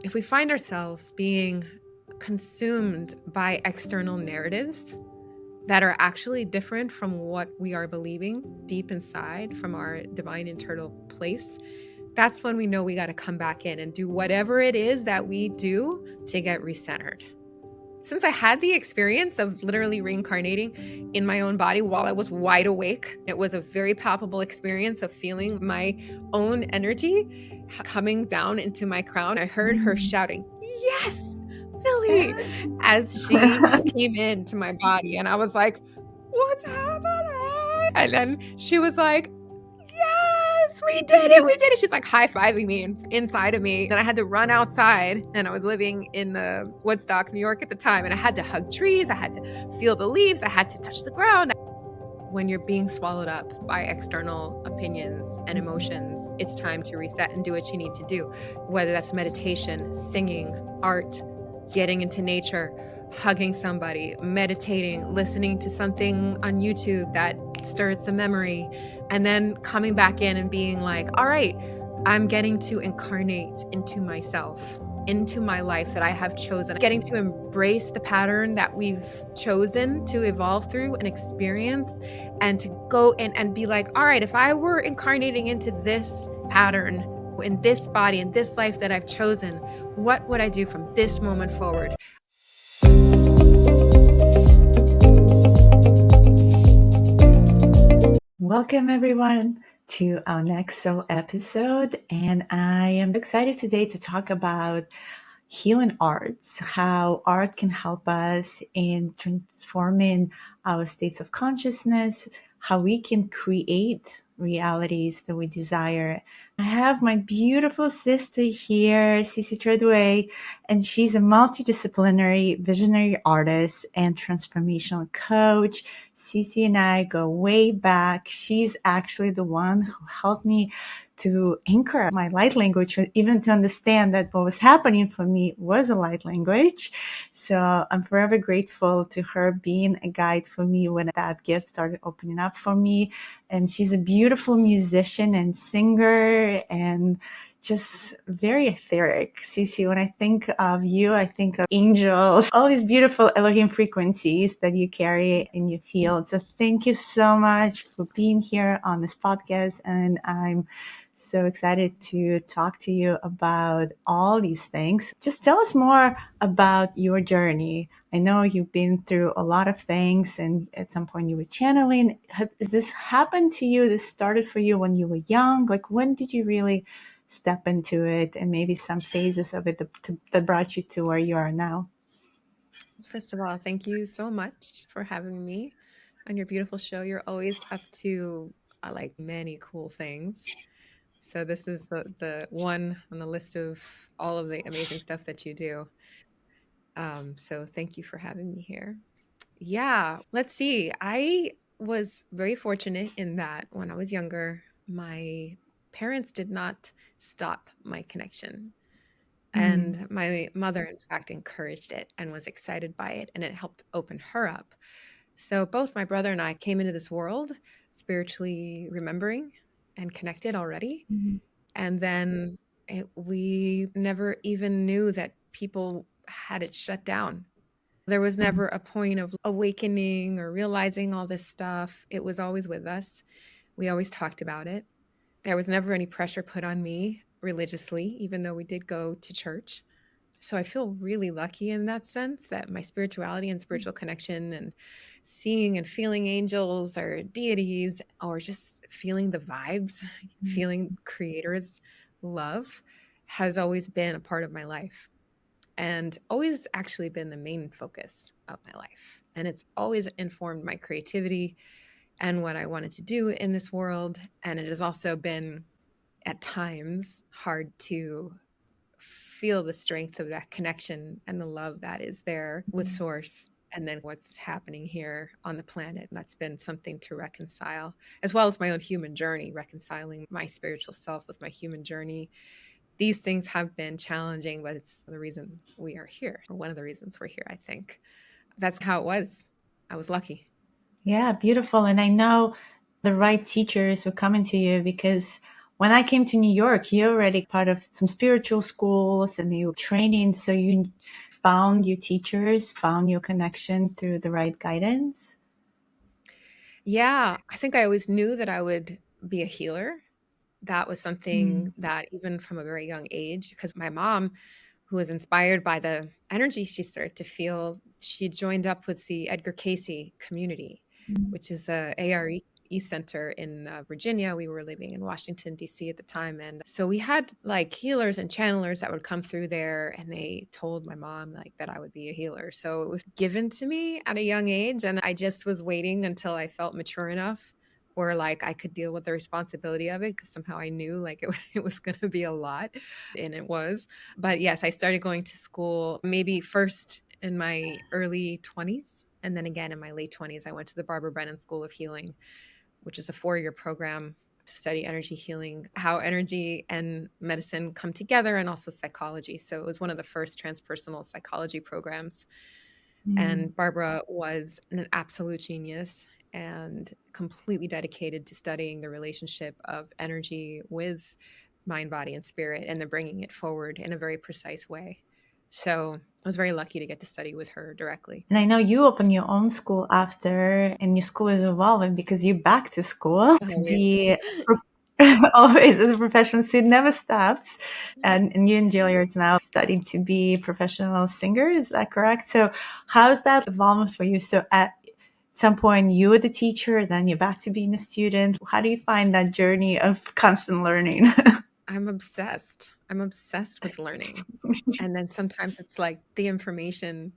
If we find ourselves being consumed by external narratives that are actually different from what we are believing deep inside from our divine internal place, that's when we know we got to come back in and do whatever it is that we do to get recentered. Since I had the experience of literally reincarnating in my own body while I was wide awake, it was a very palpable experience of feeling my own energy coming down into my crown. I heard her shouting, "Yes, Billy," as she came into my body. And I was like, "What's happening?" And then she was like, "Yes, we did it. We did it." She's like high-fiving me inside of me. Then I had to run outside, and I was living in Woodstock, New York at the time. And I had to hug trees. I had to feel the leaves. I had to touch the ground. When you're being swallowed up by external opinions and emotions, it's time to reset and do what you need to do. Whether that's meditation, singing, art, getting into nature, hugging somebody, meditating, listening to something on YouTube that stirs the memory, and then coming back in and being like, all right, I'm getting to incarnate into myself, into my life that I have chosen, getting to embrace the pattern that we've chosen to evolve through and experience, and to go in and be like, all right, if I were incarnating into this pattern, in this body, in this life that I've chosen, what would I do from this moment forward? Welcome everyone to our next soul episode, and I am excited today to talk about healing arts, how art can help us in transforming our states of consciousness, how we can create realities that we desire. I have my beautiful sister here, CC Treadway, and she's a multidisciplinary visionary artist and transformational coach. CC and I go way back. She's actually the one who helped me to anchor my light language, even to understand that what was happening for me was a light language. So I'm forever grateful to her being a guide for me when that gift started opening up for me. And she's a beautiful musician and singer and just very etheric. Cece, when I think of you, I think of angels, all these beautiful Elohim frequencies that you carry in your field. So thank you so much for being here on this podcast. And I'm so excited to talk to you about all these things. Just tell us more about your journey. I know you've been through a lot of things, and at some point you were channeling. Has this happened to you? This started for you when you were young? Like, when did you really step into it, and maybe some phases of it that brought you to where you are now? First of all, thank you so much for having me on your beautiful show. You're always up to like many cool things. So this is the one on the list of all of the amazing stuff that you do. So thank you for having me here. Yeah, let's see. I was very fortunate in that when I was younger, my parents did not stop my connection. And my mother, in fact, encouraged it and was excited by it, and it helped open her up. So both my brother and I came into this world spiritually remembering and connected already. Mhm. And then we never even knew that people had it shut down. There was never a point of awakening or realizing all this stuff. It was always with us. We always talked about it. There was never any pressure put on me religiously, even though we did go to church. So I feel really lucky in that sense that my spirituality and spiritual connection and seeing and feeling angels or deities or just feeling the vibes, feeling creator's love has always been a part of my life and always actually been the main focus of my life. And it's always informed my creativity and what I wanted to do in this world. And it has also been at times hard to feel the strength of that connection and the love that is there with source and then what's happening here on the planet. That's been something to reconcile, as well as my own human journey, reconciling my spiritual self with my human journey. These things have been challenging, but it's the reason we are here, or one of the reasons we're here, I think. That's how it was. I was lucky. Yeah, beautiful. And I know the right teachers were coming to you because when I came to New York, you already part of some spiritual schools and you training. So you found your teachers, found your connection through the right guidance. Yeah, I think I always knew that I would be a healer. That was Mm. something that even from a very young age, because my mom, who was inspired by the energy she started to feel, she joined up with the Edgar Casey community, which is the ARE Center in Virginia. We were living in Washington, D.C. at the time. And so we had like healers and channelers that would come through there, and they told my mom like that I would be a healer. So it was given to me at a young age. And I just was waiting until I felt mature enough or like I could deal with the responsibility of it because somehow I knew like it was going to be a lot, and it was. But yes, I started going to school maybe first in my early 20s. And then again in my late 20s, I went to the Barbara Brennan School of Healing, which is a 4-year program to study energy healing, how energy and medicine come together, and also psychology. So it was one of the first transpersonal psychology programs. Mm. And Barbara was an absolute genius and completely dedicated to studying the relationship of energy with mind, body, and spirit, and then bringing it forward in a very precise way. So I was very lucky to get to study with her directly. And I know you opened your own school after, and your school is evolving because you're back to school to Always. be always as a professional. So it never stops. And you and Julia is now studying to be professional singer. Is that correct? So how's that evolving for you? So at some point you were the teacher, then you're back to being a student. How do you find that journey of constant learning? I'm obsessed. I'm obsessed with learning. And then sometimes it's like the information,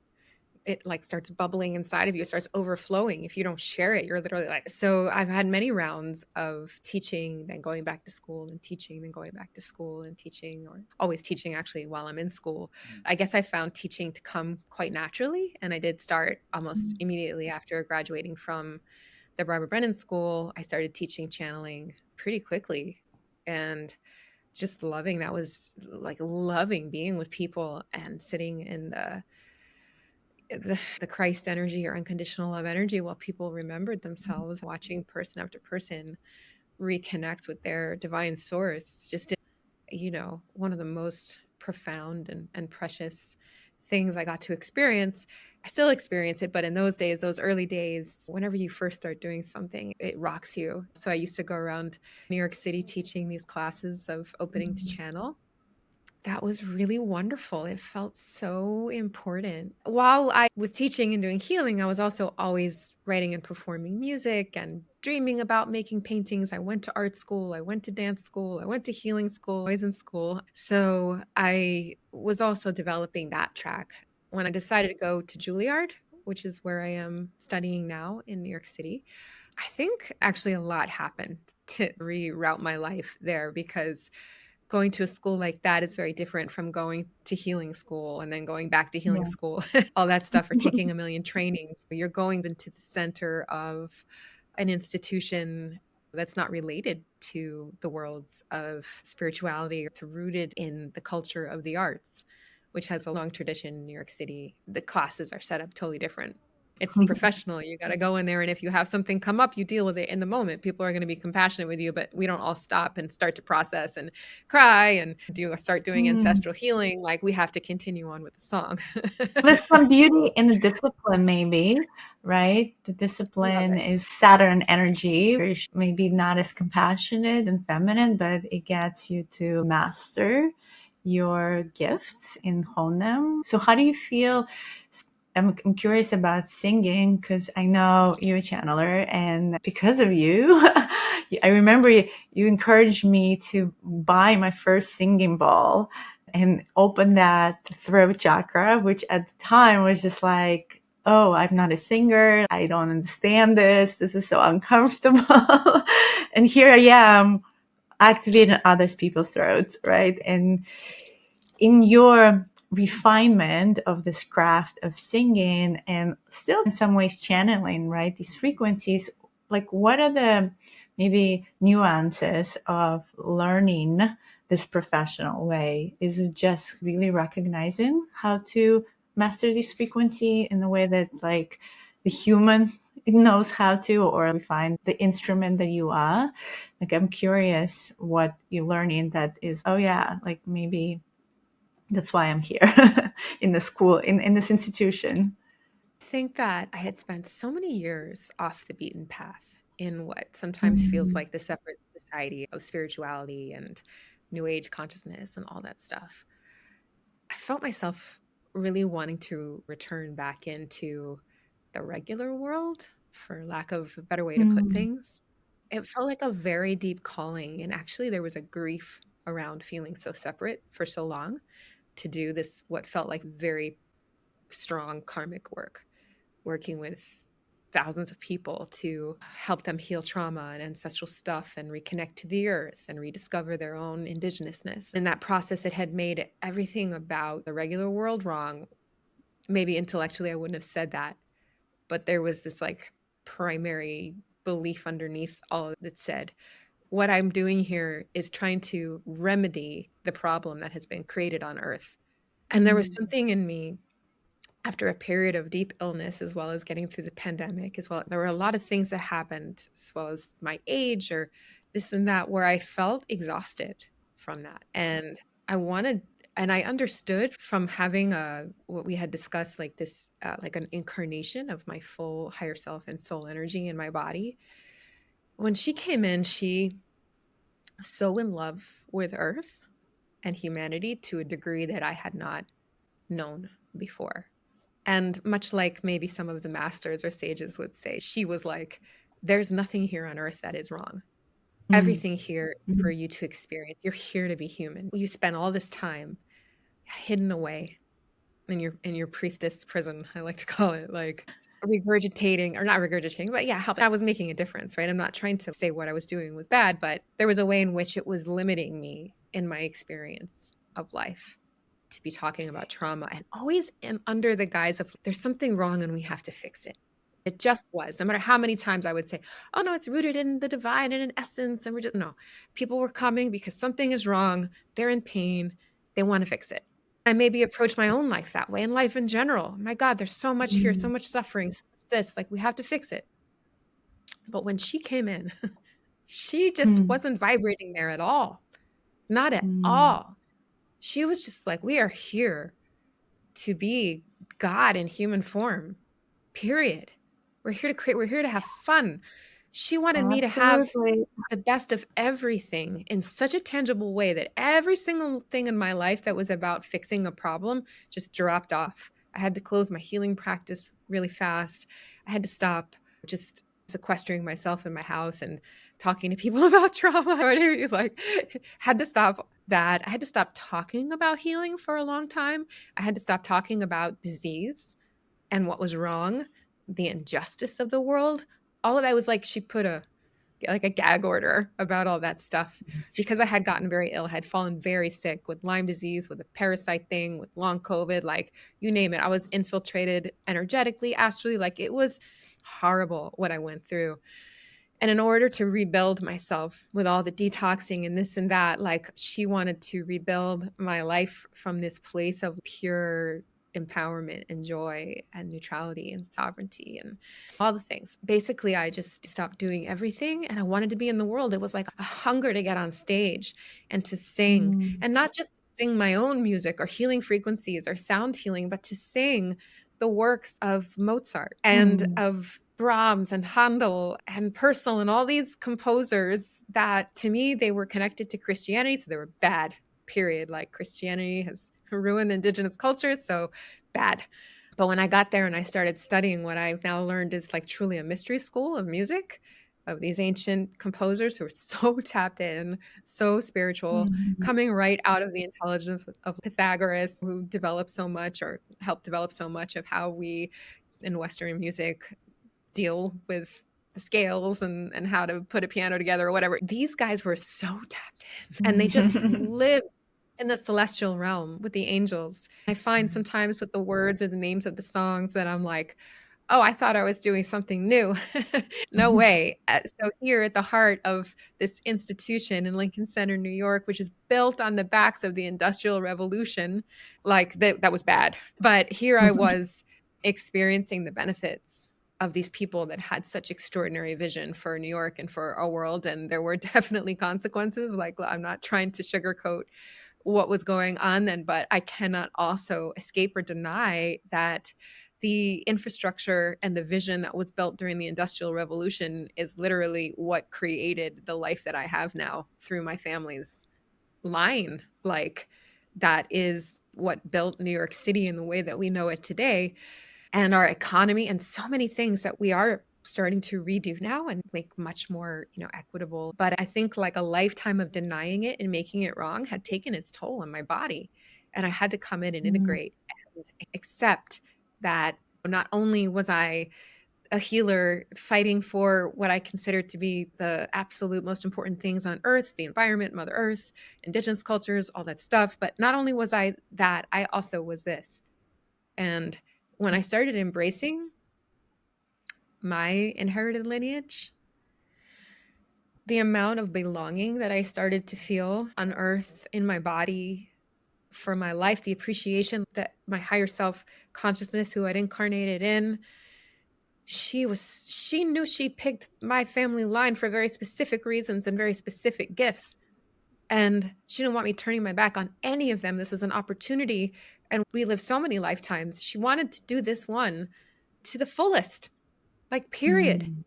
it like starts bubbling inside of you, it starts overflowing. If you don't share it, you're literally like, so I've had many rounds of teaching, then going back to school and teaching, then going back to school and teaching, or always teaching actually while I'm in school. I guess I found teaching to come quite naturally. And I did start almost immediately after graduating from the Barbara Brennan School. I started teaching channeling pretty quickly. And just loving that was like loving being with people and sitting in the Christ energy or unconditional love energy while people remembered themselves, watching person after person reconnect with their divine source. Just, one of the most profound and precious things I got to experience. I still experience it, but in those days, those early days, whenever you first start doing something, it rocks you. So I used to go around New York City teaching these classes of opening to channel. That was really wonderful. It felt so important. While I was teaching and doing healing, I was also always writing and performing music and dreaming about making paintings. I went to art school, I went to dance school, I went to healing school, I was in school. So I was also developing that track. When I decided to go to Juilliard, which is where I am studying now in New York City, I think actually a lot happened to reroute my life there because going to a school like that is very different from going to healing school and then going back to healing Yeah. school, all that stuff, or taking a million trainings. You're going into the center of an institution that's not related to the worlds of spirituality. It's rooted in the culture of the arts, which has a long tradition in New York City. The classes are set up totally different. It's professional. You got to go in there. And if you have something come up, you deal with it in the moment. People are going to be compassionate with you, but we don't all stop and start to process and cry and start doing Mm. ancestral healing. Like we have to continue on with the song. There's some beauty in the discipline, maybe, right? The Love discipline it. is Saturn energy, maybe not as compassionate and feminine, but it gets you to master your gifts and hone them. So, how do you feel? I'm curious about singing because I know you're a channeler, and because of you, I remember you encouraged me to buy my first singing ball and open that throat chakra, which at the time was just like, oh, I'm not a singer. I don't understand this. This is so uncomfortable. And here I am activating others people's throats, right? And in your refinement of this craft of singing and still in some ways channeling, right? These frequencies, like what are the maybe nuances of learning this professional way? Is it just really recognizing how to master this frequency in a way that like the human knows how to, or find the instrument that you are. Like, I'm curious what you learn in that is, oh yeah, like maybe that's why I'm here in the school, in this institution. I think that I had spent so many years off the beaten path in what sometimes feels Mm. like the separate society of spirituality and new age consciousness and all that stuff. I felt myself really wanting to return back into the regular world, for lack of a better way to put Mm. things. It felt like a very deep calling. And actually, there was a grief around feeling so separate for so long to do this, what felt like very strong karmic work, working with thousands of people to help them heal trauma and ancestral stuff and reconnect to the earth and rediscover their own indigenousness. In that process, it had made everything about the regular world wrong. Maybe intellectually, I wouldn't have said that, but there was this like primary belief underneath all that said, what I'm doing here is trying to remedy the problem that has been created on earth. And there was Mm. something in me after a period of deep illness, as well as getting through the pandemic, as well. There were a lot of things that happened, as well as my age or this and that, where I felt exhausted from that. And I wanted, and I understood from having what we had discussed, like this, like an incarnation of my full higher self and soul energy in my body. When she came in, she was so in love with Earth and humanity to a degree that I had not known before. And much like maybe some of the masters or sages would say, she was like, there's nothing here on earth that is wrong. Mm. Everything here is for Mm. you to experience. You're here to be human. You spend all this time hidden away in your priestess prison, I like to call it, like regurgitating or not regurgitating, but yeah, help. I was making a difference, right? I'm not trying to say what I was doing was bad, but there was a way in which it was limiting me in my experience of life to be talking about trauma and always under the guise of there's something wrong and we have to fix it. It just was. No matter how many times I would say, oh no, it's rooted in the divine and in essence. And we're just, no, people were coming because something is wrong. They're in pain. They want to fix it. I maybe approach my own life that way and life in general. My God, there's so much here, so Mm. much suffering, so much this, like we have to fix it. But when she came in, she just Mm. wasn't vibrating there at all. Not at Mm. all. She was just like, we are here to be God in human form, period. We're here to create, we're here to have fun. She wanted me to have Absolutely. the best of everything in such a tangible way that every single thing in my life that was about fixing a problem just dropped off. I had to close my healing practice really fast. I had to stop just sequestering myself in my house and talking to people about trauma. Like, had to stop that. I had to stop talking about healing for a long time. I had to stop talking about disease and what was wrong, the injustice of the world. All of that was like she put a gag order about all that stuff because I had gotten very ill, had fallen very sick with Lyme disease, with a parasite thing, with long COVID, like you name it. I was infiltrated energetically, astrally, like it was horrible what I went through. And in order to rebuild myself with all the detoxing and this and that, like she wanted to rebuild my life from this place of pure empowerment and joy and neutrality and sovereignty and all the things. Basically, I just stopped doing everything and I wanted to be in the world. It was like a hunger to get on stage and to sing, Mm. and not just sing my own music or healing frequencies or sound healing, but to sing the works of Mozart and Mm. of Brahms and Handel and Purcell and all these composers that to me they were connected to Christianity, so they were bad. Period. Like Christianity has ruined indigenous cultures, so bad. But when I got there and I started studying what I've now learned is like truly a mystery school of music, of these ancient composers who are so tapped in, so spiritual, Mm. coming right out of the intelligence of Pythagoras, who developed so much or helped develop so much of how we in Western music deal with the scales and how to put a piano together or whatever. These guys were so tapped in and they just Mm. lived in the celestial realm with the angels. I find sometimes with the words or the names of the songs that I'm like, oh, I thought I was doing something new. No way. So, here at the heart of this institution in Lincoln Center, New York, which is built on the backs of the Industrial Revolution, like that was bad. But here I was experiencing the benefits of these people that had such extraordinary vision for New York and for our world. And there were definitely consequences. Like, I'm not trying to sugarcoat what was going on then, but I cannot also escape or deny that the infrastructure and the vision that was built during the Industrial Revolution is literally what created the life that I have now through my family's line. Like, that is what built New York City in the way that we know it today, and our economy, and so many things that we are starting to redo now and make much more, equitable. But I think like a lifetime of denying it and making it wrong had taken its toll on my body. And I had to come in and Mm, integrate and accept that not only was I a healer fighting for what I considered to be the absolute most important things on earth, the environment, Mother Earth, indigenous cultures, all that stuff. But not only was I that, I also was this. And when I started embracing my inherited lineage, the amount of belonging that I started to feel on earth in my body for my life, the appreciation that my higher self consciousness, who I'd incarnated in, she knew she picked my family line for very specific reasons and very specific gifts. And she didn't want me turning my back on any of them. This was an opportunity. And we live so many lifetimes. She wanted to do this one to the fullest, like, period. mm,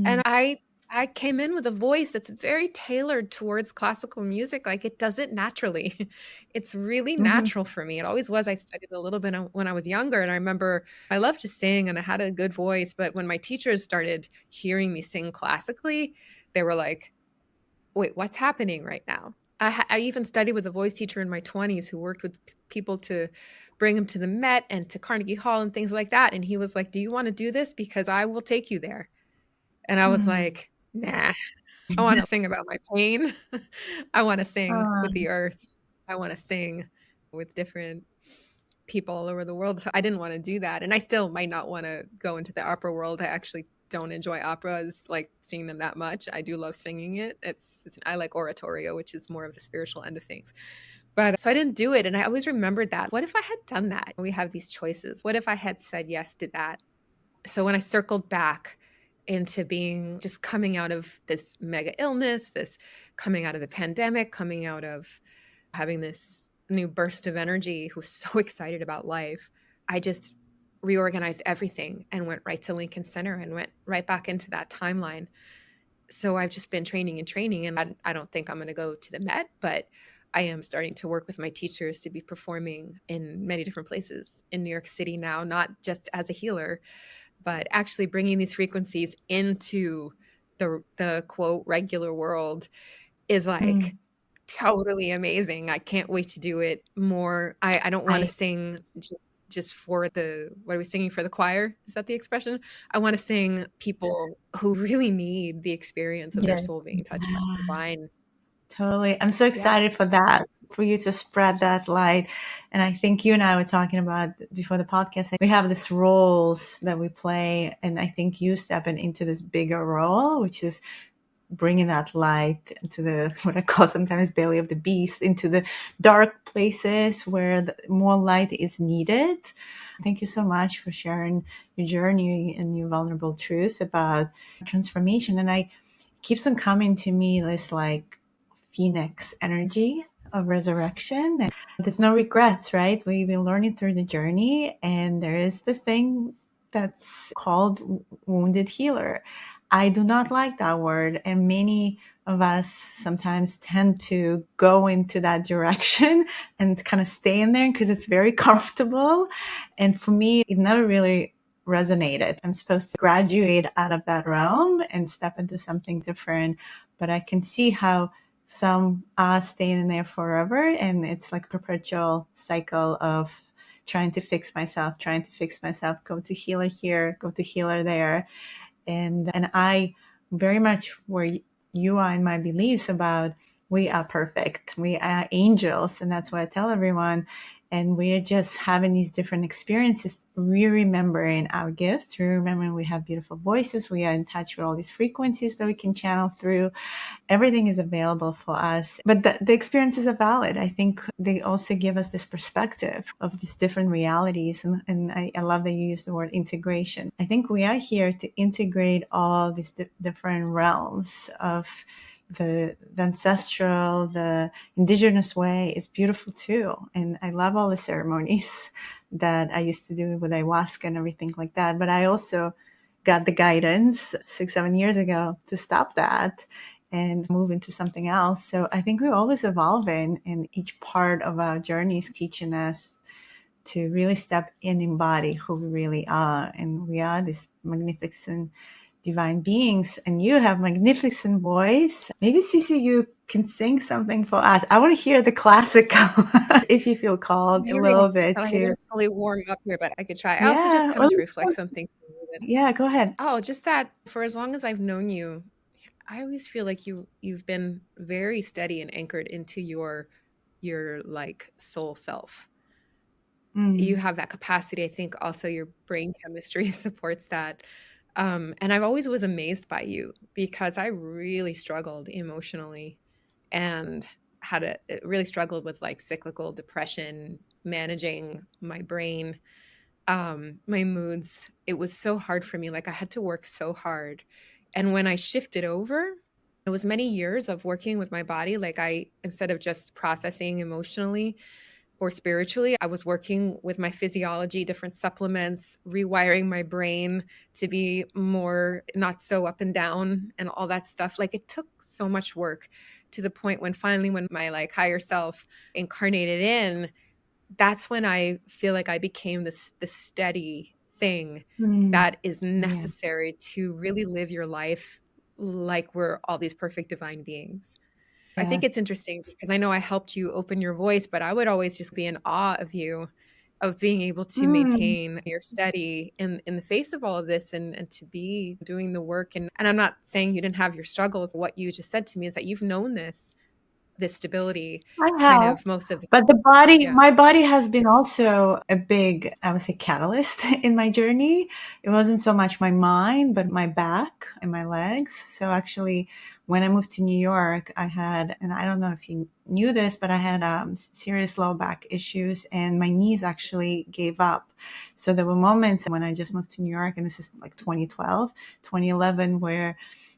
And mm, I came in with a voice that's very tailored towards classical music. Like, it does it naturally. It's really mhm, natural for me. It always was. I studied a little bit when I was younger, and I remember I loved to sing and I had a good voice. But when my teachers started hearing me sing classically, they were like, "Wait, what's happening right now?" I even studied with a voice teacher in my 20s who worked with people to bring them to the Met and to Carnegie Hall and things like that. And he was like, "Do you want to do this? Because I will take you there." And I was mm. like, "Nah, I wanna sing about my pain. I wanna sing with Um, the earth. I wanna sing with different people all over the world." So I didn't wanna do that, and I still might not wanna go into the opera world. I actually don't enjoy operas, like, seeing them that much. I do love singing it. I like oratorio, which is more of the spiritual end of things. But so I didn't do it, and I always remembered that. What if I had done that? We have these choices. What if I had said yes to that? So when I circled back into being just coming out of this mega illness, this coming out of the pandemic, coming out of having this new burst of energy, who was so excited about life, I just reorganized everything and went right to Lincoln Center and went right back into that timeline. So I've just been training and training, and I don't think I'm going to go to the Met, but I am starting to work with my teachers to be performing in many different places in New York City now, not just as a healer, but actually bringing these frequencies into the quote regular world is like mm. totally amazing. I can't wait to do it more. I don't want to I sing just for the what are we singing for the choir? Is that the expression? I want to sing people who really need the experience of their yes, soul being touched by the yeah, divine. totally. I'm so Yeah. excited for that, for you to spread that light. And I think you and I were talking about before the podcast. We have these roles that we play, and I think you stepping into this bigger role, which is bringing that light into the what I call sometimes belly of the beast, into the dark places where more light is needed. Thank you so much for sharing your journey and your vulnerable truths about transformation. And I keeps on coming to me this like phoenix energy of resurrection. And there's no regrets, right? We've been learning through the journey, and there is this thing that's called wounded healer. I do not like that word, and many of us sometimes tend to go into that direction and kind of stay in there because it's very comfortable. And for me, it never really resonated. I'm supposed to graduate out of that realm and step into something different, but I can see how some are staying in there forever, and it's like perpetual cycle of trying to fix myself, go to healer here, go to healer there. And I very much where you are in my beliefs about we are perfect, we are angels, and that's what I tell everyone. And we're just having these different experiences, re-remembering our gifts, re-remembering we have beautiful voices, we are in touch with all these frequencies that we can channel through. Everything is available for us. But the experiences are valid. I think they also give us this perspective of these different realities. And I love that you use the word integration. I think we are here to integrate all these different realms of the ancestral, the indigenous way is beautiful too. And I love all the ceremonies that I used to do with ayahuasca and everything like that. But I also got the guidance 6, 7 years ago to stop that and move into something else. So I think we're always evolving, and each part of our journey is teaching us to really step in and embody who we really are. And we are this magnificent divine beings, and you have magnificent voice. Maybe CC, you can sing something for us. I want to hear the classical if you feel I'm called a hearing, little bit I to, didn't fully warm up here, but I could try. I also just yeah, kind of to reflect something for you that, yeah, go ahead. just that for as long as I've known you, I always feel like you've been very steady and anchored into your like soul self. You Mm, have that capacity. I think also your brain chemistry supports that. And I've always was amazed by you because I really struggled emotionally and really struggled with like cyclical depression, managing my brain, my moods. It was so hard for me. Like I had to work so hard. And when I shifted over, it was many years of working with my body. Like I, instead of just processing emotionally, or spiritually, I was working with my physiology, different supplements, rewiring my brain to be more not so up and down and all that stuff. Like it took so much work to the point when finally, when my like higher self incarnated in, that's when I feel like I became this steady thing mm, that is yeah, necessary to really live your life like we're all these perfect divine beings. I yeah. think it's interesting because I know I helped you open your voice, but I would always just be in awe of you, of being able to Mm, maintain your steady in the face of all of this and to be doing the work. And I'm not saying you didn't have your struggles. What you just said to me is that you've known this stability I kind have. of most of the But the body, yeah. my body has been also a big, I would say, catalyst in my journey. It wasn't so much my mind, but my back and my legs. So actually, when I moved to New York, I had, and I don't know if you knew this, but I had serious low back issues, and my knees actually gave up. So there were moments when I just moved to New York, and this is like 2012, 2011, where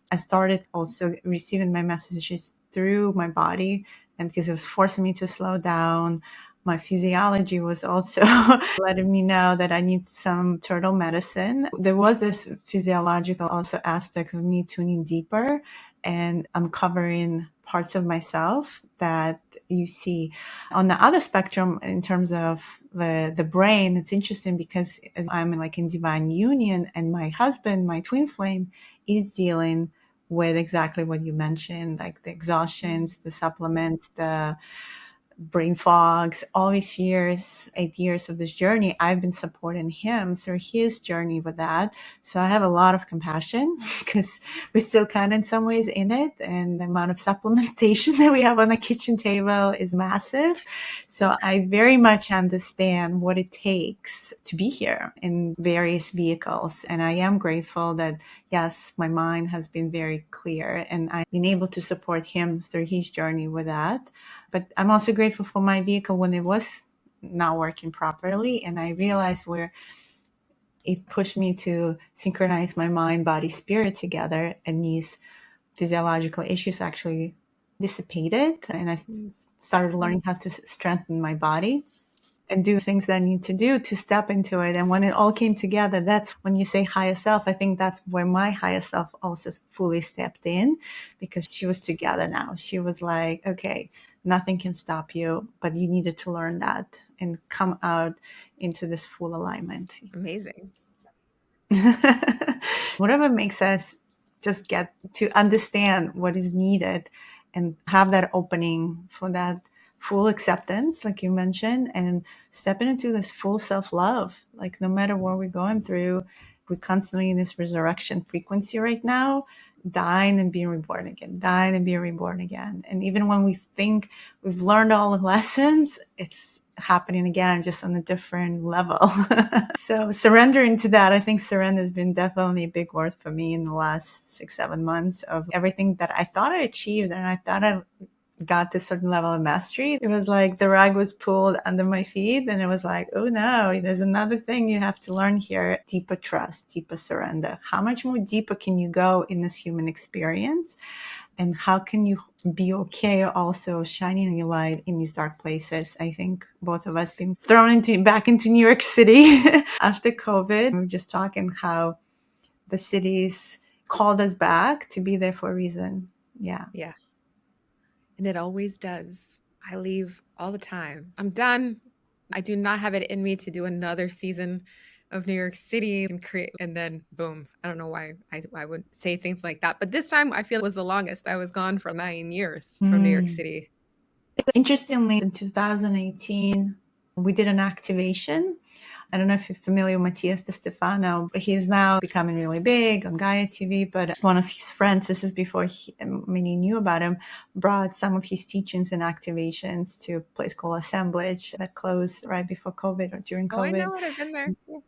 I started also receiving my messages through my body, and because it was forcing me to slow down. My physiology was also letting me know that I need some turtle medicine. There was this physiological also aspect of me tuning deeper and uncovering parts of myself that you see on the other spectrum in terms of the brain. It's interesting because as I'm like in divine union, and my husband, my twin flame, is dealing with exactly what you mentioned, like the exhaustions, the supplements, the brain fogs, all these years, 8 years of this journey, I've been supporting him through his journey with that. So I have a lot of compassion because we're still kind of in some ways in it. And the amount of supplementation that we have on the kitchen table is massive. So I very much understand what it takes to be here in various vehicles. And I am grateful that, yes, my mind has been very clear and I've been able to support him through his journey with that. But I'm also grateful for my vehicle when it was not working properly. And I realized where it pushed me to synchronize my mind, body, spirit together. And these physiological issues actually dissipated. And I started learning how to strengthen my body and do things that I need to do to step into it. And when it all came together, that's when you say higher self. I think that's where my higher self also fully stepped in, because she was together now. She was like, okay, nothing can stop you, but you needed to learn that and come out into this full alignment. Amazing. Whatever makes us just get to understand what is needed and have that opening for that full acceptance, like you mentioned, and stepping into this full self love. Like, no matter what we're going through, we're constantly in this resurrection frequency right now, dying and being reborn again, dying and being reborn again. And even when we think we've learned all the lessons, it's happening again, just on a different level. So surrendering to that, I think surrender has been definitely a big word for me in the last 6-7 months of everything that I thought I achieved and I thought I got to a certain level of mastery. It was like the rug was pulled under my feet and it was like, oh no, there's another thing you have to learn here. Deeper trust, deeper surrender. How much more deeper can you go in this human experience? And how can you be okay also shining your light in these dark places? I think both of us been thrown back into New York City after COVID. We were just talking how the cities called us back to be there for a reason. Yeah. Yeah. And it always does. I leave all the time. I'm done. I do not have it in me to do another season of New York City and create, and then boom. I don't know why I would say things like that. But this time I feel it was the longest. I was gone for 9 years from New York City. Interestingly, in 2018, we did an activation. I don't know if you're familiar with Matthias De Stefano. He's now becoming really big on Gaia TV, but one of his friends, this is before many knew about him, brought some of his teachings and activations to a place called Assemblage that closed right before COVID or during Oh, I COVID. know it. I've been there. Yeah.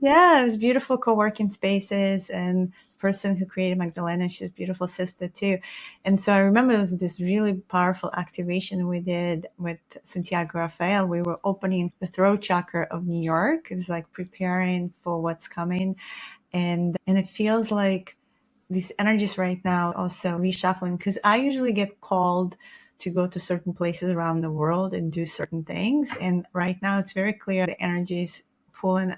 Yeah, it was beautiful co-working spaces, and the person who created Magdalena, she's a beautiful sister too. And so I remember it was this really powerful activation we did with Santiago Rafael. We were opening the throat chakra of New York. It was like preparing for what's coming. And it feels like these energies right now also reshuffling, because I usually get called to go to certain places around the world and do certain things. And right now it's very clear the energies pulling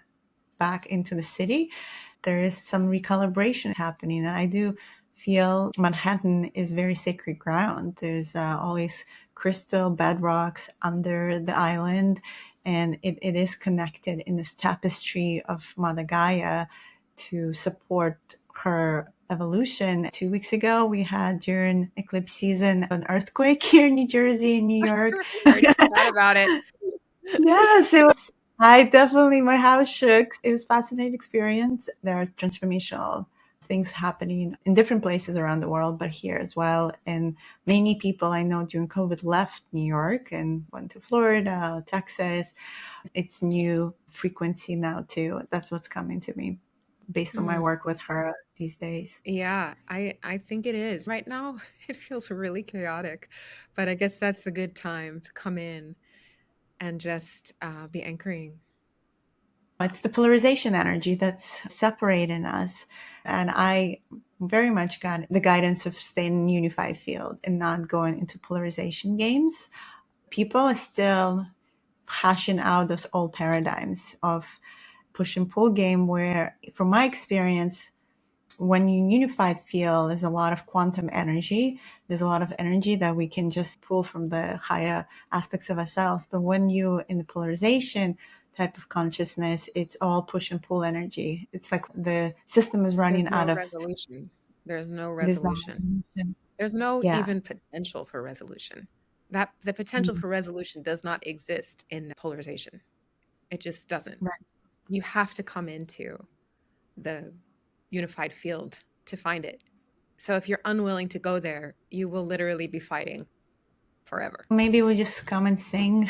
back into the city. There is some recalibration happening, and I do feel Manhattan is very sacred ground. There's all these crystal bedrocks under the island, and it is connected in this tapestry of Mother Gaia to support her evolution. 2 weeks ago, we had during eclipse season an earthquake here in New Jersey and New That's York. right. I already forgot about it. Yes, it was. I definitely, my house shook. It was a fascinating experience. There are transformational things happening in different places around the world, but here as well. And many people I know during COVID left New York and went to Florida, Texas. It's new frequency now too. That's what's coming to me based on my Mm. work with her these days. Yeah, I think it is. Right now, it feels really chaotic, but I guess that's a good time to come in and just be anchoring. It's the polarization energy that's separating us. And I very much got the guidance of staying in unified field and not going into polarization games. People are still hashing out those old paradigms of push and pull game where, from my experience, when you unified field, there's a lot of quantum energy. There's a lot of energy that we can just pull from the higher aspects of ourselves. But when you in the polarization type of consciousness, it's all push and pull energy. It's like the system is running There's out no of resolution. There's no this. resolution. There's no Yeah, even potential for resolution. That the potential mm, for resolution does not exist in polarization. It just doesn't. right. You have to come into the unified field to find it. So if you're unwilling to go there, you will literally be fighting forever. Maybe we just come and sing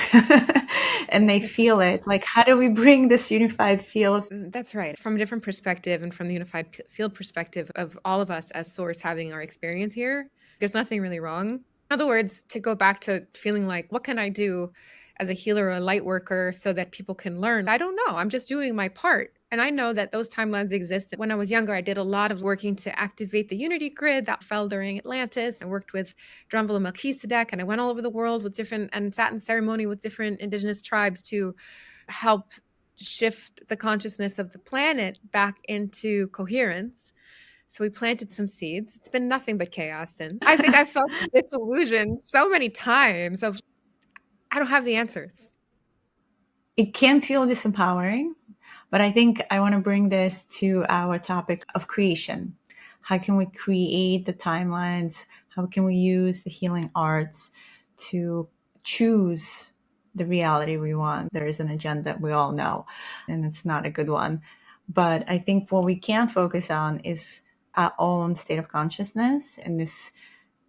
and they feel it. Like, how do we bring this unified field? That's right. From a different perspective and from the unified field perspective of all of us as source having our experience here, there's nothing really wrong. In other words, to go back to feeling like, what can I do as a healer or a light worker so that people can learn? I don't know. I'm just doing my part. And I know that those timelines exist. When I was younger, I did a lot of working to activate the unity grid that fell during Atlantis. I worked with Drumble and Melchizedek, and I went all over the world with different and sat in ceremony with different indigenous tribes to help shift the consciousness of the planet back into coherence. So we planted some seeds. It's been nothing but chaos since. I think I felt disillusioned so many times of I don't have the answers. It can feel disempowering, but I think I want to bring this to our topic of creation. How can we create the timelines? How can we use the healing arts to choose the reality we want? There is an agenda we all know, and it's not a good one. But I think what we can focus on is our own state of consciousness and this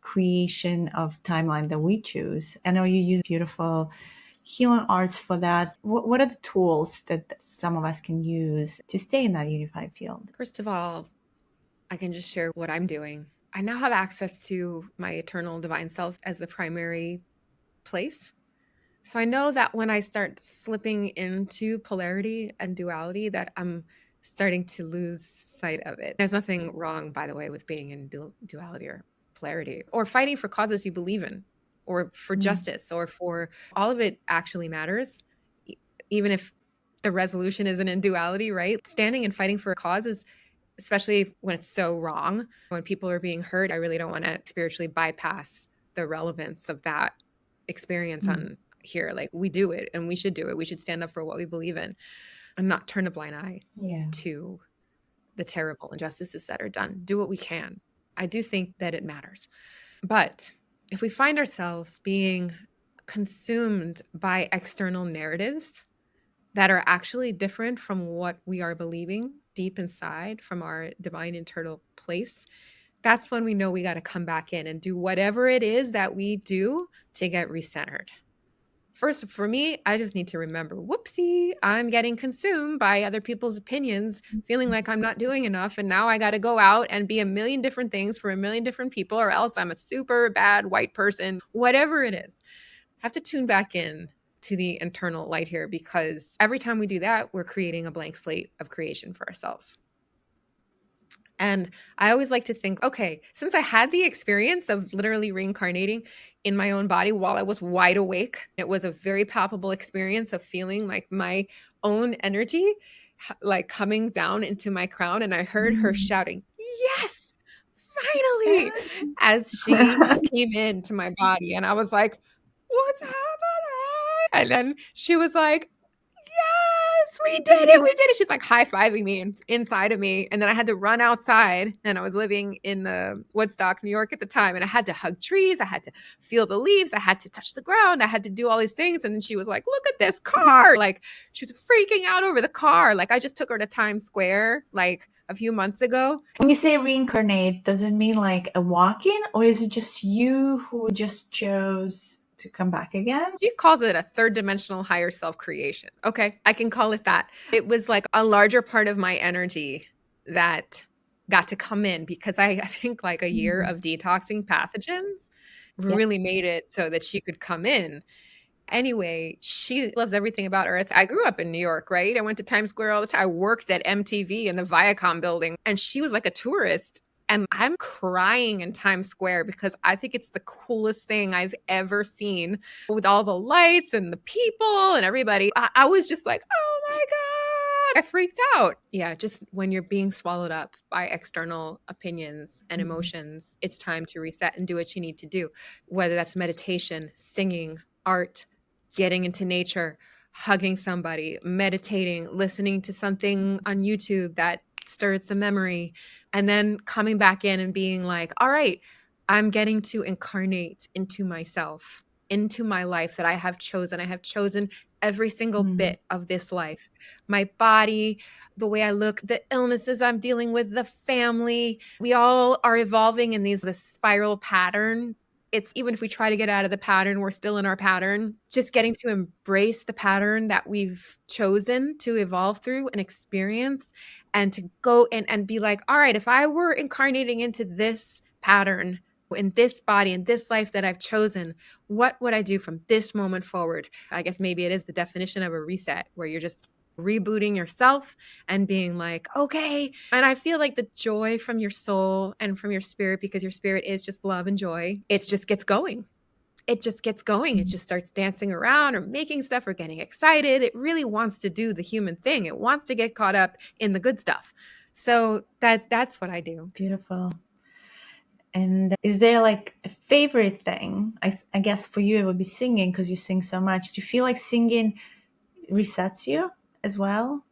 creation of timeline that we choose. I know you use beautiful healing arts for that? What are the tools that some of us can use to stay in that unified field? First of all, I can just share what I'm doing. I now have access to my eternal divine self as the primary place. So I know that when I start slipping into polarity and duality, that I'm starting to lose sight of it. There's nothing wrong, by the way, with being in duality or polarity or fighting for causes you believe in or for Mm. justice or for all of it actually matters, e- even if the resolution isn't in duality, right? Standing and fighting for a cause is, especially when it's so wrong, when people are being hurt, I really don't want to spiritually bypass the relevance of that experience Mm. on here. Like, we do it and we should do it. We should stand up for what we believe in and not turn a blind eye Yeah. to the terrible injustices that are done. Do what we can. I do think that it matters. But if we find ourselves being consumed by external narratives that are actually different from what we are believing deep inside from our divine internal place, that's when we know we got to come back in and do whatever it is that we do to get recentered. First, for me, I just need to remember, whoopsie, I'm getting consumed by other people's opinions, feeling like I'm not doing enough. And now I got to go out and be a million different things for a million different people, or else I'm a super bad white person, whatever it is. I have to tune back in to the internal light here, because every time we do that, we're creating a blank slate of creation for ourselves. And I always like to think, okay, since I had the experience of literally reincarnating in my own body while I was wide awake, it was a very palpable experience of feeling like my own energy like coming down into my crown. And I heard her Mm. shouting, "Yes, finally," as she came into my body. And I was like, "What's happening?" And then she was like, "Yes, we did it. We did it." She's like high-fiving me inside of me. And then I had to run outside, and I was living in Woodstock, New York at the time. And I had to hug trees. I had to feel the leaves. I had to touch the ground. I had to do all these things. And then she was like, "Look at this car." Like, she was freaking out over the car. Like, I just took her to Times Square like a few months ago. When you say reincarnate, does it mean like a walk-in, or is it just you who just chose to come back again? She calls it a third dimensional higher self creation. Okay, I can call it that. It was like a larger part of my energy that got to come in, because I think like a year Mm. of detoxing pathogens Yeah. really made it so that she could come in. Anyway, she loves everything about Earth. I grew up in New York, right? I went to Times Square all the time. I worked at MTV in the Viacom building, and she was like a tourist. And I'm crying in Times Square because I think it's the coolest thing I've ever seen, with all the lights and the people and everybody. I was just like, oh my God. I freaked out. Yeah, just when you're being swallowed up by external opinions and Mm. emotions, it's time to reset and do what you need to do, whether that's meditation, singing, art, getting into nature, hugging somebody, meditating, listening to something on YouTube that stirs the memory, and then coming back in and being like, all right, I'm getting to incarnate into myself, into my life that I have chosen. I have chosen every single Mm. bit of this life, my body, the way I look, the illnesses I'm dealing with, the family. We all are evolving in this spiral pattern. It's, even if we try to get out of the pattern, we're still in our pattern. Just getting to embrace the pattern that we've chosen to evolve through and experience, and to go in and be like, all right, if I were incarnating into this pattern in this body, in this life that I've chosen, what would I do from this moment forward? I guess maybe it is the definition of a reset, where you're just rebooting yourself and being like, okay. And I feel like the joy from your soul and from your spirit, because your spirit is just love and joy, it just gets going. It just gets going. It Mm. just starts dancing around or making stuff or getting excited. It really wants to do the human thing. It wants to get caught up in the good stuff. So that's what I do. Beautiful. And is there like a favorite thing? I guess for you it would be singing because you sing so much. Do you feel like singing resets you as well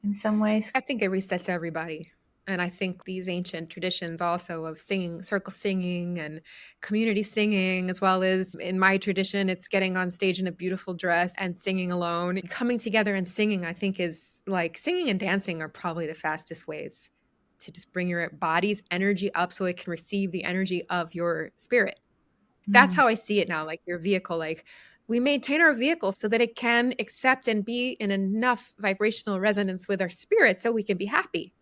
in some ways? I think it resets everybody. And I think these ancient traditions also of singing, circle singing and community singing, as well as in my tradition, it's getting on stage in a beautiful dress and singing alone. Coming together and singing, I think, is like singing and dancing are probably the fastest ways to just bring your body's energy up so it can receive the energy of your spirit. That's Mm. how I see it now, like your vehicle. Like we maintain our vehicle so that it can accept and be in enough vibrational resonance with our spirit so we can be happy.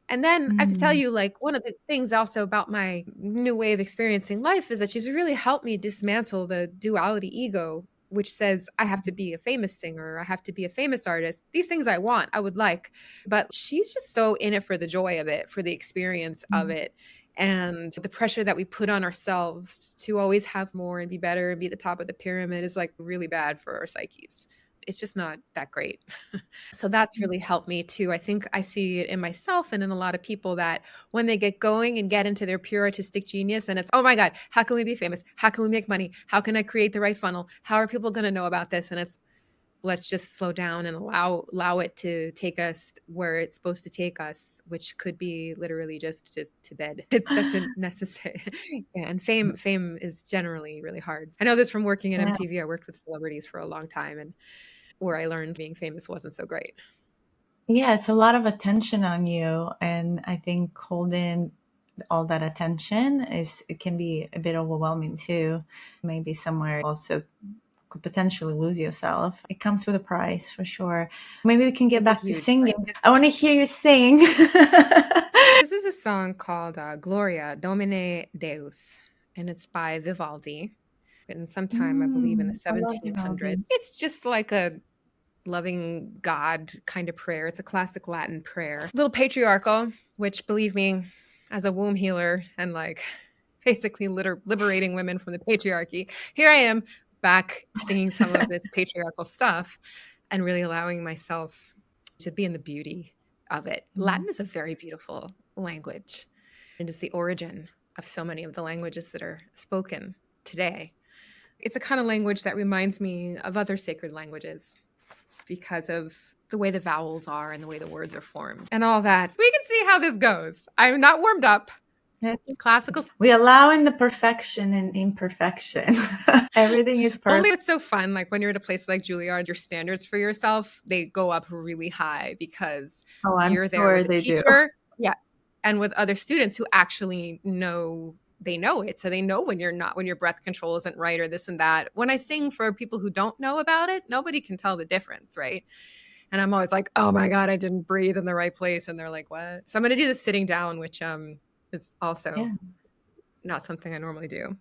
And then I have to tell Mm. you, like, one of the things also about my new way of experiencing life is that she's really helped me dismantle the duality ego, which says I have to be a famous singer, I have to be a famous artist. These things I want, I would like. But she's just so in it for the joy of it, for the experience of Mm. it. And the pressure that we put on ourselves to always have more and be better and be at the top of the pyramid is like really bad for our psyches. It's just not that great. So that's really helped me too. I think I see it in myself and in a lot of people that when they get going and get into their pure artistic genius, and it's, oh my God, how can we be famous? How can we make money? How can I create the right funnel? How are people going to know about this? And it's, let's just slow down and allow it to take us where it's supposed to take us, which could be literally just to bed. It doesn't necessarily. And fame is generally really hard. I know this from working at Yeah. MTV. I worked with celebrities for a long time, and where I learned being famous wasn't so great. Yeah, it's a lot of attention on you. And I think holding all that attention it can be a bit overwhelming too. Maybe somewhere also could potentially lose yourself. It comes with a price for sure. Maybe we can get It's a back to huge singing. price. I want to hear you sing. This is a song called Gloria Domine Deus, and it's by Vivaldi, written sometime, I believe, in the I love 1700s. Vivaldi. It's just like a loving God kind of prayer. It's a classic Latin prayer. A little patriarchal, which, believe me, as a womb healer and like basically liberating women from the patriarchy, here I am back singing some of this patriarchal stuff and really allowing myself to be in the beauty of it. Mm. Latin is a very beautiful language. It is the origin of so many of the languages that are spoken today. It's a kind of language that reminds me of other sacred languages because of the way the vowels are and the way the words are formed and all that. We can see how this goes. I'm not warmed up. Classical. We allow in the perfection and imperfection. Everything is Only perfect. it's so fun. Like when you're at a place like Juilliard, your standards for yourself, they go up really high because Oh, I'm you're there sure with a they do. teacher. Yeah. And with other students who actually know they know it. So they know when you're not, when your breath control isn't right or this and that. When I sing for people who don't know about it, nobody can tell the difference, right? And I'm always like, oh my God, I didn't breathe in the right place. And they're like, what? So I'm going to do this sitting down, which is also Yeah. not something I normally do.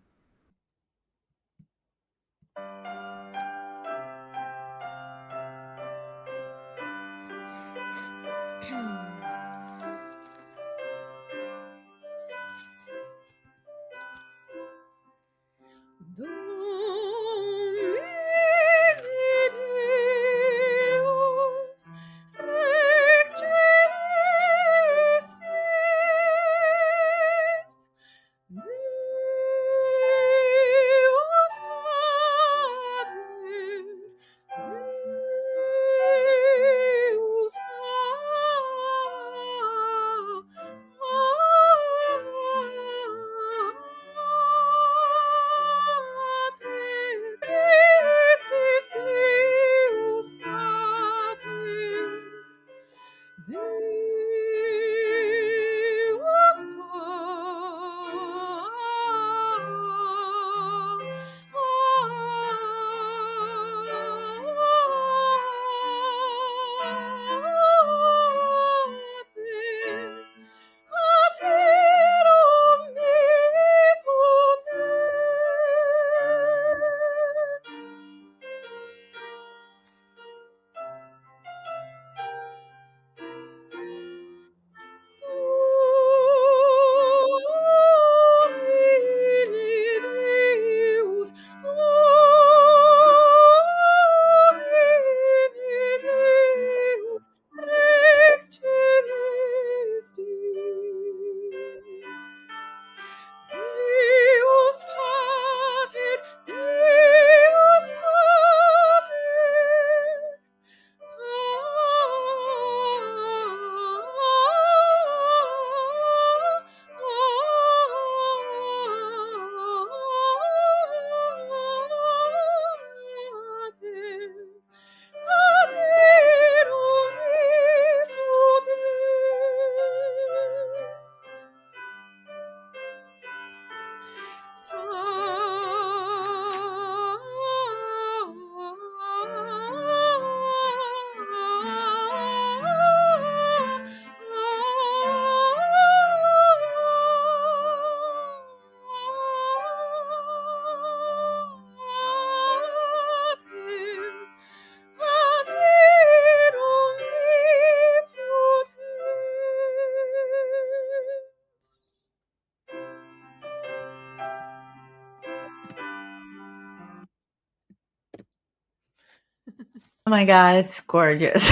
Oh my God, it's gorgeous.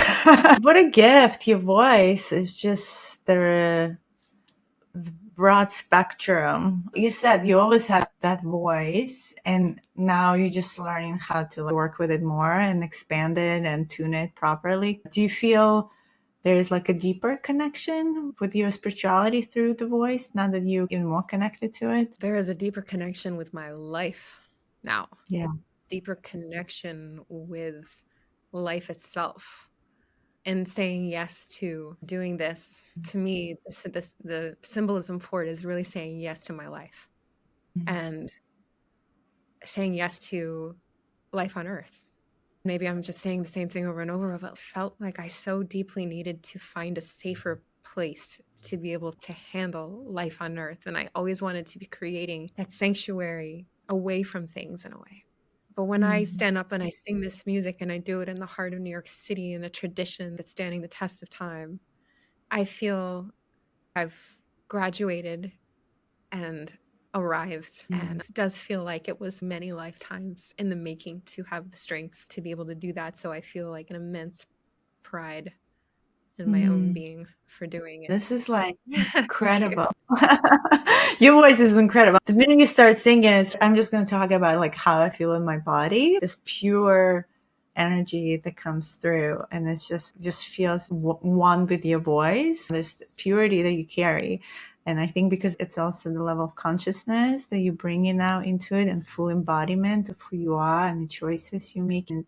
What a gift. Your voice is just the broad spectrum. You said you always had that voice, and now you're just learning how to work with it more and expand it and tune it properly. Do you feel there is like a deeper connection with your spirituality through the voice now that you're even more connected to it? There is a deeper connection with my life now, Yeah. deeper connection with life itself. And saying yes to doing this, to me, the symbolism for it is really saying yes to my life and saying yes to life on earth. Maybe I'm just saying the same thing over and over, but I felt like I so deeply needed to find a safer place to be able to handle life on earth. And I always wanted to be creating that sanctuary away from things in a way. But when I Mm. stand up and I sing this music and I do it in the heart of New York City in a tradition that's standing the test of time, I feel I've graduated and arrived. And it does feel like it was many lifetimes in the making to have the strength to be able to do that. So I feel like an immense pride in my own Mm. being for doing it. This is like Thank you. incredible. Your voice is incredible. The minute you start singing, I'm just going to talk about like how I feel in my body. This pure energy that comes through, and it's just feels one with your voice. There's purity that you carry, and I think because it's also the level of consciousness that you bring in now into it, and full embodiment of who you are and the choices you make in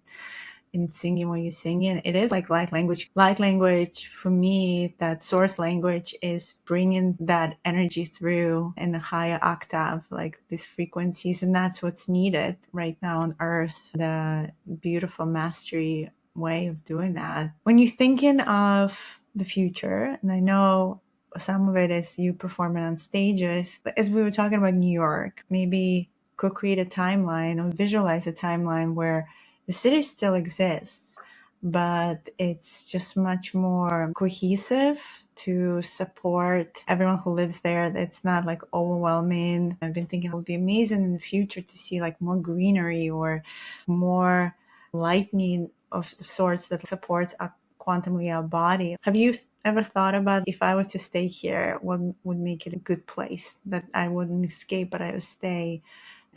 singing when you're singing. It is like light language. Light language for me, that source language is bringing that energy through in a higher octave, like these frequencies. And that's what's needed right now on earth. The beautiful mastery way of doing that. When you're thinking of the future, and I know some of it is you performing on stages, but as we were talking about New York, maybe co-create a timeline or visualize a timeline where the city still exists, but it's just much more cohesive to support everyone who lives there. It's not like overwhelming. I've been thinking it would be amazing in the future to see like more greenery or more lightning of the sorts that supports a quantumly our body. Have you ever thought about if I were to stay here, what would make it a good place that I wouldn't escape, but I would stay?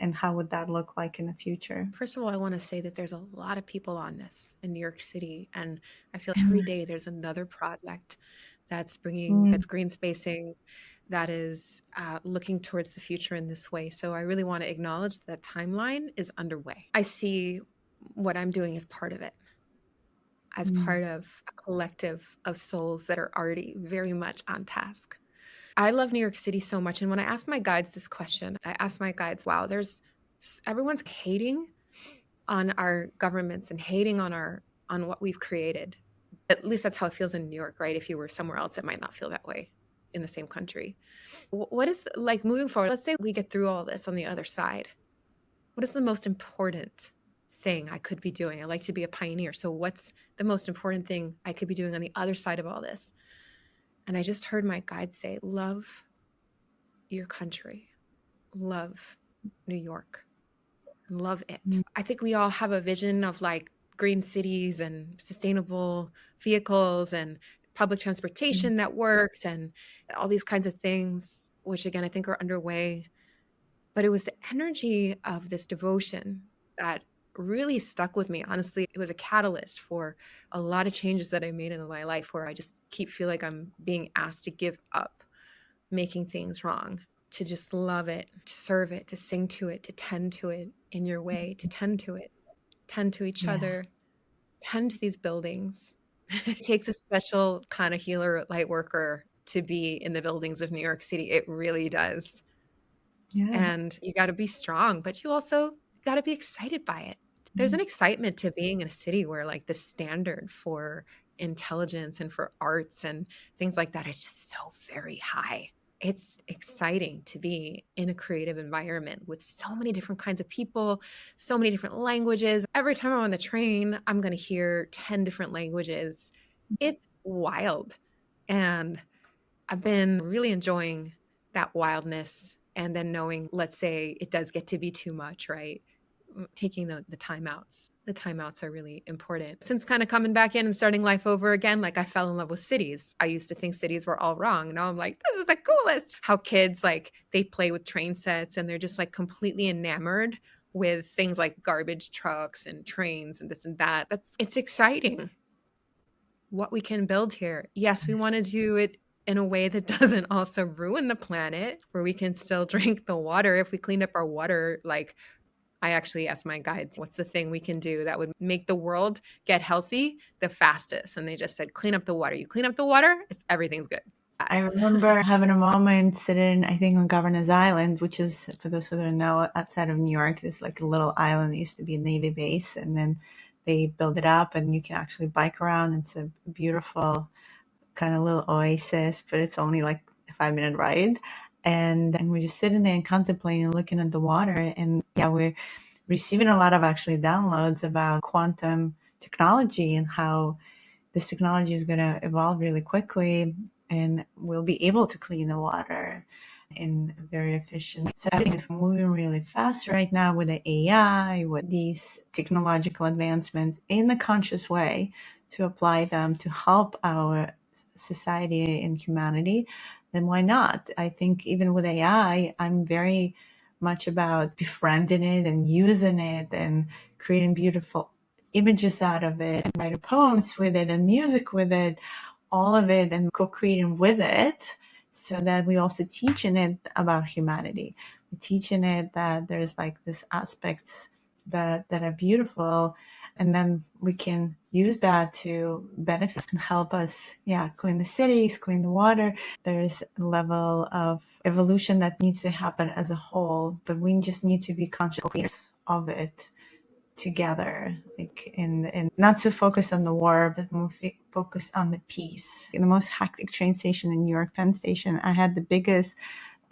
And how would that look like in the future? First of all, I want to say that there's a lot of people on this in New York City. And I feel every day there's another project that's Mm. that's green spacing, that is looking towards the future in this way. So I really want to acknowledge that timeline is underway. I see what I'm doing as part of it, as Mm. part of a collective of souls that are already very much on task. I love New York City so much. And when I asked my guides this question, I asked my guides, wow, everyone's hating on our governments and hating on what we've created. At least that's how it feels in New York, right? If you were somewhere else, it might not feel that way in the same country. What is like moving forward? Let's say we get through all this on the other side. What is the most important thing I could be doing? I like to be a pioneer. So what's the most important thing I could be doing on the other side of all this? And I just heard my guide say, love your country, love New York, love it. Mm. I think we all have a vision of like green cities and sustainable vehicles and public transportation that works and all these kinds of things, which again, I think are underway. But it was the energy of this devotion that really stuck with me. Honestly, it was a catalyst for a lot of changes that I made in my life where I just keep feel like I'm being asked to give up making things wrong, to just love it, to serve it, to sing to it, to tend to it in your way, to tend to it, tend to each Yeah. other, tend to these buildings. It takes a special kind of healer, light worker to be in the buildings of New York City. It really does. Yeah. And you got to be strong, but you also got to be excited by it. There's an excitement to being in a city where like the standard for intelligence and for arts and things like that is just so very high. It's exciting to be in a creative environment with so many different kinds of people, so many different languages. Every time I'm on the train, I'm going to hear 10 different languages. It's wild. And I've been really enjoying that wildness. And then knowing, let's say it does get to be too much, right? Taking the timeouts The timeouts are really important. Since kind of coming back in and starting life over again, like I fell in love with cities. I used to think cities were all wrong. Now I'm like, this is the coolest. How kids like they play with train sets and they're just like completely enamored with things like garbage trucks and trains and this and that. It's exciting what we can build here. Yes, we want to do it in a way that doesn't also ruin the planet, where we can still drink the water. If we cleaned up our water, like I actually asked my guides, what's the thing we can do that would make the world get healthy the fastest? And they just said, clean up the water. You clean up the water, everything's good. I remember having a moment sitting, I think, on Governor's Island, which is, for those who don't know, outside of New York. There's like a little island that used to be a Navy base, and then they built it up, and you can actually bike around. It's a beautiful kind of little oasis, but it's only like a 5-minute ride. And we're just sitting there and contemplating, looking at the water. And yeah, we're receiving a lot of actually downloads about quantum technology and how this technology is going to evolve really quickly, and we'll be able to clean the water in very efficient. So everything is moving really fast right now with the AI, with these technological advancements in a conscious way to apply them to help our society and humanity. Then why not? I think even with AI, I'm very much about befriending it and using it and creating beautiful images out of it and writing poems with it and music with it, all of it, and co-creating with it, so that we also teaching it about humanity. We're teaching it that there's like these aspects that are beautiful, and then we can use that to benefit and help us, clean the cities, clean the water. There's a level of evolution that needs to happen as a whole, but we just need to be conscious creators of it together, like in not so focused on the war, but more focused on the peace. In the most hectic train station in New York, Penn Station, I had the biggest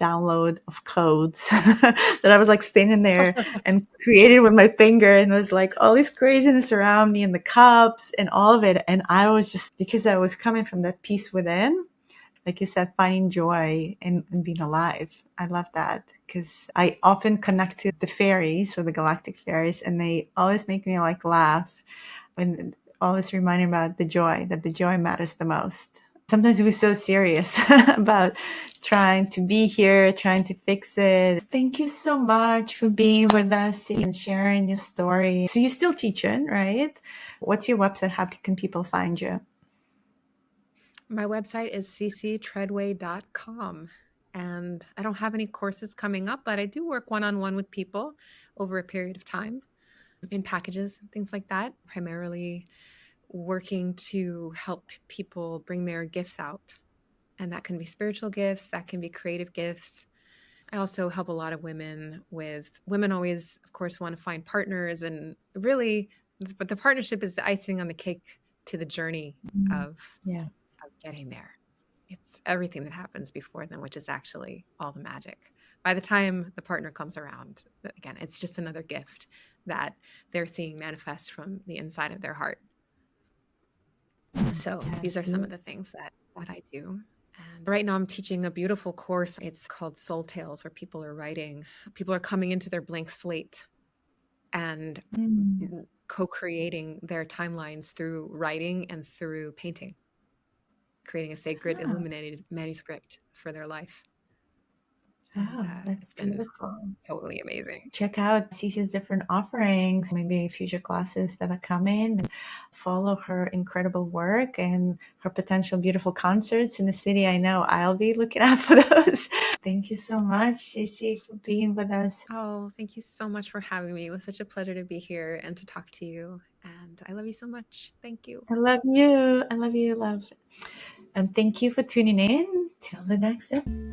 download of codes that I was like standing there and created with my finger, and it was like all this craziness around me and the cups and all of it. And I was just, because I was coming from that peace within, like you said, finding joy in being alive. I love that, because I often connect to the fairies, or the galactic fairies, and they always make me like laugh and always remind me about the joy, that the joy matters the most. Sometimes we're so serious about trying to be here, trying to fix it. Thank you so much for being with us and sharing your story. So you're still teaching, right? What's your website? How can people find you? My website is cctreadway.com. And I don't have any courses coming up, but I do work one-on-one with people over a period of time in packages, things like that, primarily working to help people bring their gifts out. And that can be spiritual gifts, that can be creative gifts. I also help a lot of women always, of course, want to find partners, and really, but the partnership is the icing on the cake to the journey of getting there. It's everything that happens before then, which is actually all the magic. By the time the partner comes around, again, it's just another gift that they're seeing manifest from the inside of their heart. So these are some of the things that I do. And right now I'm teaching a beautiful course. It's called Soul Tales, where people are coming into their blank slate and co-creating their timelines through writing and through painting, creating a sacred illuminated manuscript for their life. That's beautiful. Totally amazing. Check out CC's different offerings, maybe future classes that are coming, and follow her incredible work and her potential beautiful concerts in the city. I know I'll be looking out for those. Thank you so much, CC, for being with us. Oh, thank you so much for having me. It was such a pleasure to be here and to talk to you. And I love you so much. Thank you. I love you. I love you, love. And thank you for tuning in. Till the next episode.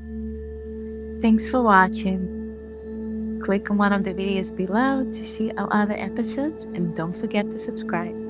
Thanks for watching. Click on one of the videos below to see our other episodes, and don't forget to subscribe.